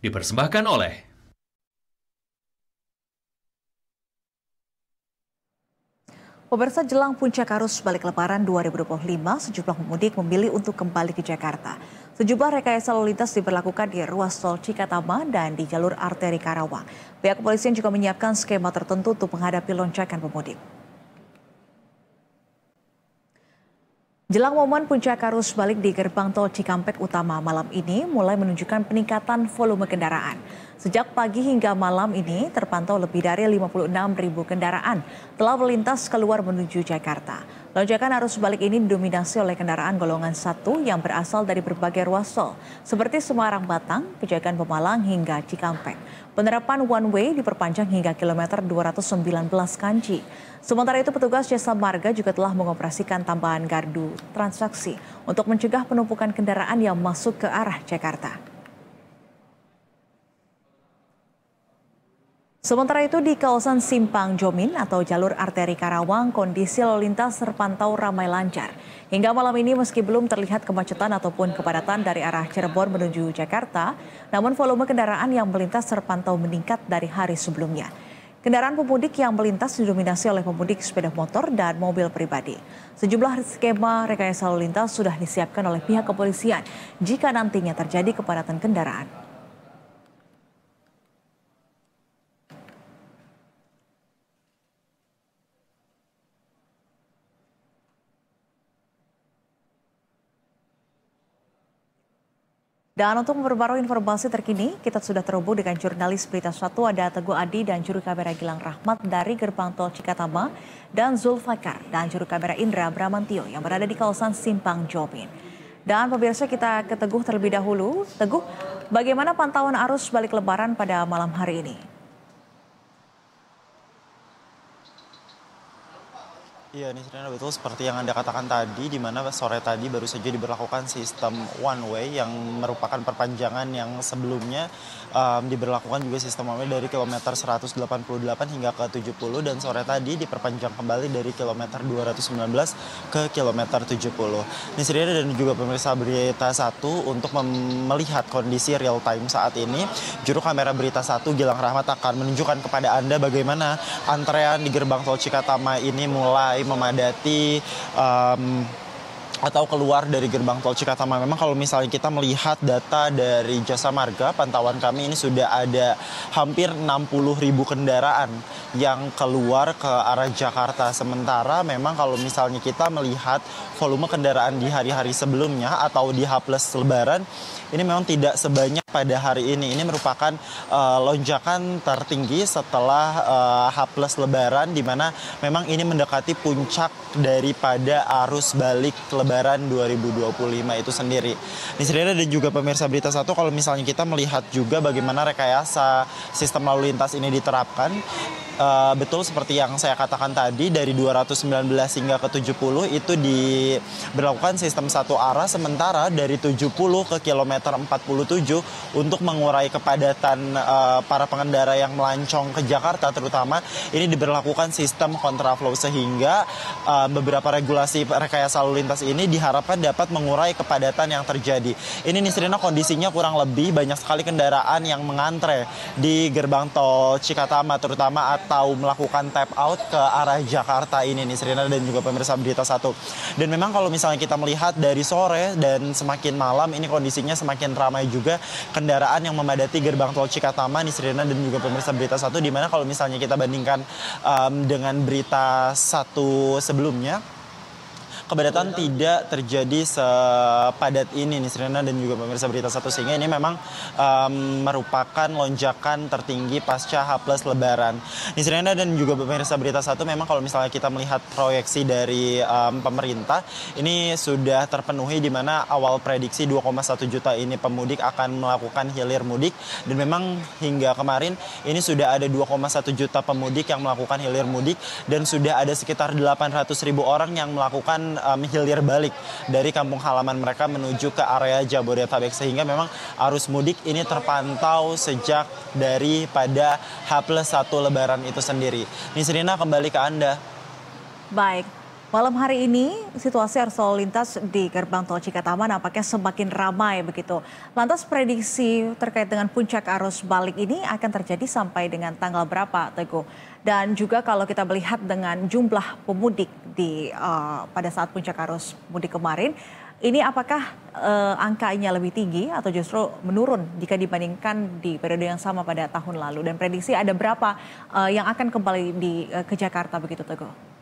Dipersembahkan oleh Pemirsa, jelang puncak arus balik Lebaran 2025, sejumlah pemudik memilih untuk kembali ke Jakarta. Sejumlah rekayasa lalu lintas diberlakukan di ruas tol Cikatama dan di jalur arteri Karawang. Pihak kepolisian juga menyiapkan skema tertentu untuk menghadapi lonjakan pemudik. Jelang momen puncak arus balik di gerbang tol Cikampek Utama malam ini mulai menunjukkan peningkatan volume kendaraan. Sejak pagi hingga malam ini terpantau lebih dari 56.000 kendaraan telah melintas keluar menuju Jakarta. Lonjakan arus balik ini didominasi oleh kendaraan golongan 1 yang berasal dari berbagai ruas tol seperti Semarang Batang, Pejagan Pemalang hingga Cikampek. Penerapan one way diperpanjang hingga kilometer 219 Kanci. Sementara itu petugas jasa marga juga telah mengoperasikan tambahan gardu transaksi untuk mencegah penumpukan kendaraan yang masuk ke arah Jakarta. Sementara itu di kawasan Simpang Jomin atau jalur arteri Karawang, kondisi lalu lintas terpantau ramai lancar. Hingga malam ini meski belum terlihat kemacetan ataupun kepadatan dari arah Cirebon menuju Jakarta, namun volume kendaraan yang melintas terpantau meningkat dari hari sebelumnya. Kendaraan pemudik yang melintas didominasi oleh pemudik sepeda motor dan mobil pribadi. Sejumlah skema rekayasa lalu lintas sudah disiapkan oleh pihak kepolisian jika nantinya terjadi kepadatan kendaraan. Dan untuk memperbarui informasi terkini, kita sudah terhubung dengan jurnalis Berita 1 ada Teguh Adi dan juru kamera Gilang Rahmat dari gerbang tol Cikatama dan Zulfakar dan juru kamera Indra Bramantio yang berada di kawasan Simpang Jomin. Dan pemirsa, kita ke Teguh terlebih dahulu. Teguh, bagaimana pantauan arus balik Lebaran pada malam hari ini? Iya, ini sebenarnya betul seperti yang Anda katakan tadi, di mana sore tadi baru saja diberlakukan sistem one way yang merupakan perpanjangan yang sebelumnya diberlakukan juga sistem one way dari kilometer 188 hingga ke 70 dan sore tadi diperpanjang kembali dari kilometer 219 ke kilometer 70. Ini sebenarnya dan juga pemirsa Berita 1 untuk melihat kondisi real time saat ini, juru kamera Berita 1 Gilang Rahmat akan menunjukkan kepada Anda bagaimana antrean di gerbang tol Cikatama ini mulai memadati atau keluar dari gerbang tol Cikatama. Memang kalau misalnya kita melihat data dari Jasa Marga, pantauan kami ini sudah ada hampir 60.000 kendaraan yang keluar ke arah Jakarta. Sementara memang kalau misalnya kita melihat volume kendaraan di hari-hari sebelumnya atau di H+ Lebaran, ini memang tidak sebanyak pada hari ini. Ini merupakan lonjakan tertinggi setelah H+ Lebaran, di mana memang ini mendekati puncak daripada arus balik Lebaran 2025 itu sendiri. Ini sendiri dan juga pemirsa Berita 1, kalau misalnya kita melihat juga bagaimana rekayasa sistem lalu lintas ini diterapkan, betul seperti yang saya katakan tadi, dari 219 hingga ke 70 itu diberlakukan sistem satu arah, sementara dari 70 ke kilometer 47 untuk mengurai kepadatan para pengendara yang melancong ke Jakarta terutama, ini diberlakukan sistem kontraflow sehingga beberapa regulasi rekayasa lalu lintas ini diharapkan dapat mengurai kepadatan yang terjadi. Ini Nisrina kondisinya kurang lebih banyak sekali kendaraan yang mengantre di gerbang tol Cikatama terutama atau melakukan tap out ke arah Jakarta ini nih Serena dan juga pemirsa Berita 1. Dan memang kalau misalnya kita melihat dari sore dan semakin malam ini kondisinya semakin ramai juga kendaraan yang memadati gerbang tol Cikatama nih Serena dan juga pemirsa Berita 1, di mana kalau misalnya kita bandingkan dengan Berita 1 sebelumnya, kepadatan tidak terjadi sepadat ini nih Serena dan juga pemirsa Berita 1, sehingga ini memang merupakan lonjakan tertinggi pasca H+ Lebaran. Nih Serena dan juga pemirsa Berita 1, memang kalau misalnya kita melihat proyeksi dari pemerintah ini sudah terpenuhi, di mana awal prediksi 2,1 juta ini pemudik akan melakukan hilir mudik, dan memang hingga kemarin ini sudah ada 2,1 juta pemudik yang melakukan hilir mudik dan sudah ada sekitar 800.000 orang yang melakukan hilir balik dari kampung halaman mereka menuju ke area Jabodetabek, sehingga memang arus mudik ini terpantau sejak daripada H+1 Lebaran itu sendiri. Nisrina, kembali ke Anda. Baik, Malam hari ini situasi arus lalu lintas di gerbang tol Cikatama nampaknya semakin ramai begitu. Lantas prediksi terkait dengan puncak arus balik ini akan terjadi sampai dengan tanggal berapa, Teguh? Dan juga kalau kita melihat dengan jumlah pemudik pada saat puncak arus mudik kemarin, ini apakah angkanya lebih tinggi atau justru menurun jika dibandingkan di periode yang sama pada tahun lalu? Dan prediksi ada berapa yang akan kembali ke Jakarta begitu, Teguh?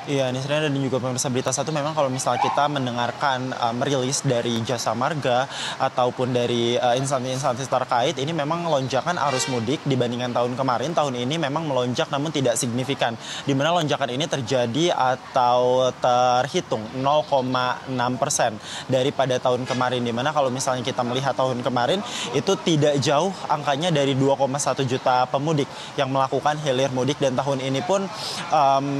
Iya, Nisrina dan juga pemirsa Berita Satu, memang kalau misalnya kita mendengarkan merilis dari Jasa Marga ataupun dari instansi-instansi terkait, ini memang lonjakan arus mudik dibandingkan tahun kemarin. Tahun ini memang melonjak namun tidak signifikan, di mana lonjakan ini terjadi atau terhitung 0,6% daripada tahun kemarin. Di mana kalau misalnya kita melihat tahun kemarin itu tidak jauh angkanya dari 2,1 juta pemudik yang melakukan hilir mudik, dan tahun ini pun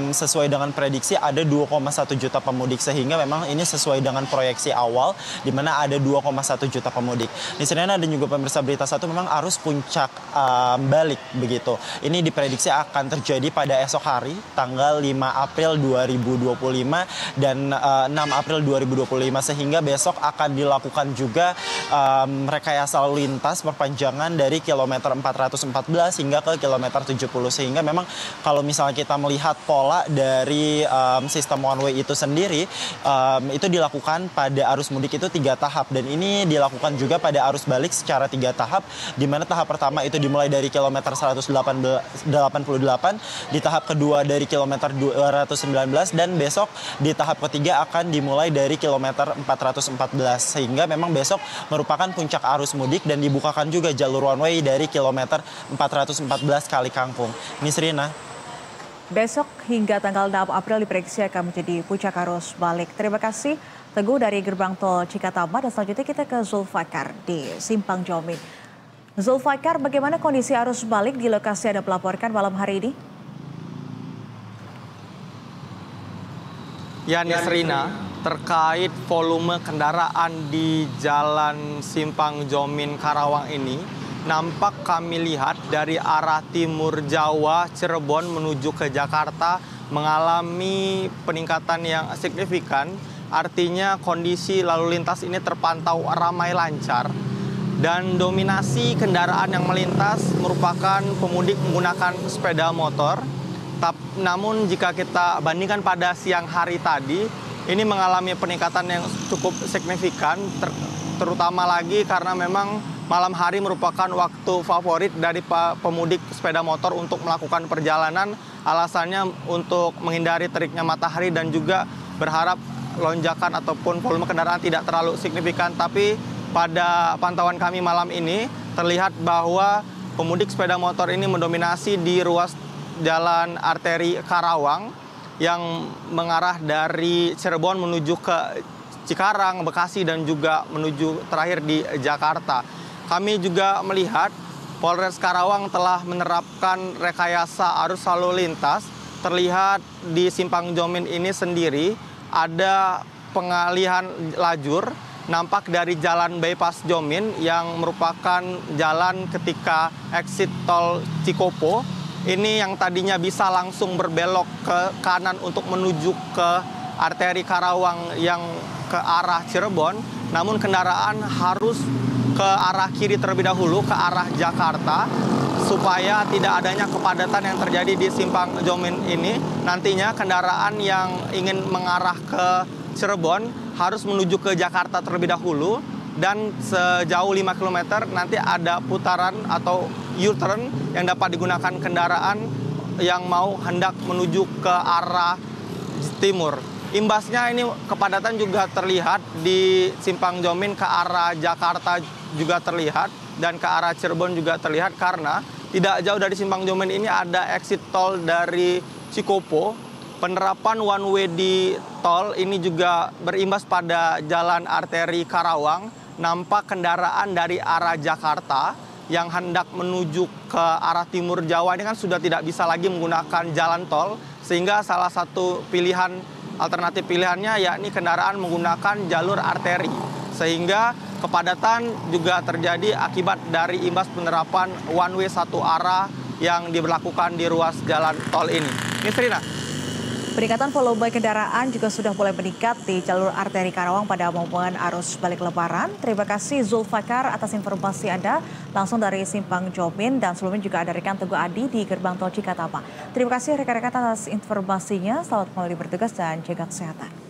sesuai dengan prediksi ada 2,1 juta pemudik, sehingga memang ini sesuai dengan proyeksi awal di mana ada 2,1 juta pemudik. Di sini dan juga pemirsa Berita Satu, memang arus puncak balik begitu. Ini diprediksi akan terjadi pada esok hari tanggal 5 April 2025 dan 6 April 2025, sehingga besok akan dilakukan juga rekayasa lalu lintas perpanjangan dari kilometer 414 hingga ke kilometer 70, sehingga memang kalau misalnya kita melihat pola dari sistem one way itu sendiri, itu dilakukan pada arus mudik itu 3 tahap, dan ini dilakukan juga pada arus balik secara 3 tahap, di mana tahap pertama itu dimulai dari kilometer 188, di tahap kedua dari kilometer 219, dan besok di tahap ketiga akan dimulai dari kilometer 414, sehingga memang besok merupakan puncak arus mudik dan dibukakan juga jalur one way dari kilometer 414 Kali Kangkung. Nisrina. Besok hingga tanggal 6 April diprediksi akan menjadi puncak arus balik. Terima kasih Teguh dari gerbang tol Cikatama, dan selanjutnya kita ke Zulfakar di Simpang Jomin. Zulfakar, bagaimana kondisi arus balik di lokasi Anda melaporkan malam hari ini? Ya, Nisrina, terkait volume kendaraan di Jalan Simpang Jomin Karawang ini, nampak kami lihat dari arah timur Jawa, Cirebon menuju ke Jakarta mengalami peningkatan yang signifikan. Artinya kondisi lalu lintas ini terpantau ramai lancar, dan dominasi kendaraan yang melintas merupakan pemudik menggunakan sepeda motor. Namun jika kita bandingkan pada siang hari tadi, ini mengalami peningkatan yang cukup signifikan, terutama lagi karena memang malam hari merupakan waktu favorit dari pemudik sepeda motor untuk melakukan perjalanan. Alasannya untuk menghindari teriknya matahari dan juga berharap lonjakan ataupun volume kendaraan tidak terlalu signifikan. Tapi pada pantauan kami malam ini terlihat bahwa pemudik sepeda motor ini mendominasi di ruas jalan arteri Karawang yang mengarah dari Cirebon menuju ke Cikarang, Bekasi, dan juga menuju terakhir di Jakarta. Kami juga melihat Polres Karawang telah menerapkan rekayasa arus lalu lintas. Terlihat di Simpang Jomin ini sendiri ada pengalihan lajur, nampak dari jalan bypass Jomin yang merupakan jalan ketika exit tol Cikopo. Ini yang tadinya bisa langsung berbelok ke kanan untuk menuju ke arteri Karawang yang ke arah Cirebon, namun kendaraan harus ke arah kiri terlebih dahulu, ke arah Jakarta, supaya tidak adanya kepadatan yang terjadi di Simpang Jomin ini. Nantinya kendaraan yang ingin mengarah ke Cirebon harus menuju ke Jakarta terlebih dahulu, dan sejauh 5 km nanti ada putaran atau U-turn yang dapat digunakan kendaraan yang mau hendak menuju ke arah timur. Imbasnya ini kepadatan juga terlihat di Simpang Jomin ke arah Jakarta juga terlihat, dan ke arah Cirebon juga terlihat, karena tidak jauh dari Simpang Jomin ini ada exit tol dari Cikopo. Penerapan one way di tol ini juga berimbas pada jalan arteri Karawang. Nampak kendaraan dari arah Jakarta yang hendak menuju ke arah timur Jawa ini kan sudah tidak bisa lagi menggunakan jalan tol, sehingga salah satu alternatif pilihannya yakni kendaraan menggunakan jalur arteri, sehingga kepadatan juga terjadi akibat dari imbas penerapan one way satu arah yang diberlakukan di ruas jalan tol ini. Mistrina. Peningkatan volume kendaraan juga sudah mulai meningkat di jalur arteri Karawang pada momen arus balik Lebaran. Terima kasih Zulfakar atas informasi Anda langsung dari Simpang Jomin, dan sebelumnya juga ada rekan Teguh Adi di gerbang tol Cikatama. Terima kasih rekan-rekan atas informasinya. Selamat kembali bertugas dan jaga kesehatan.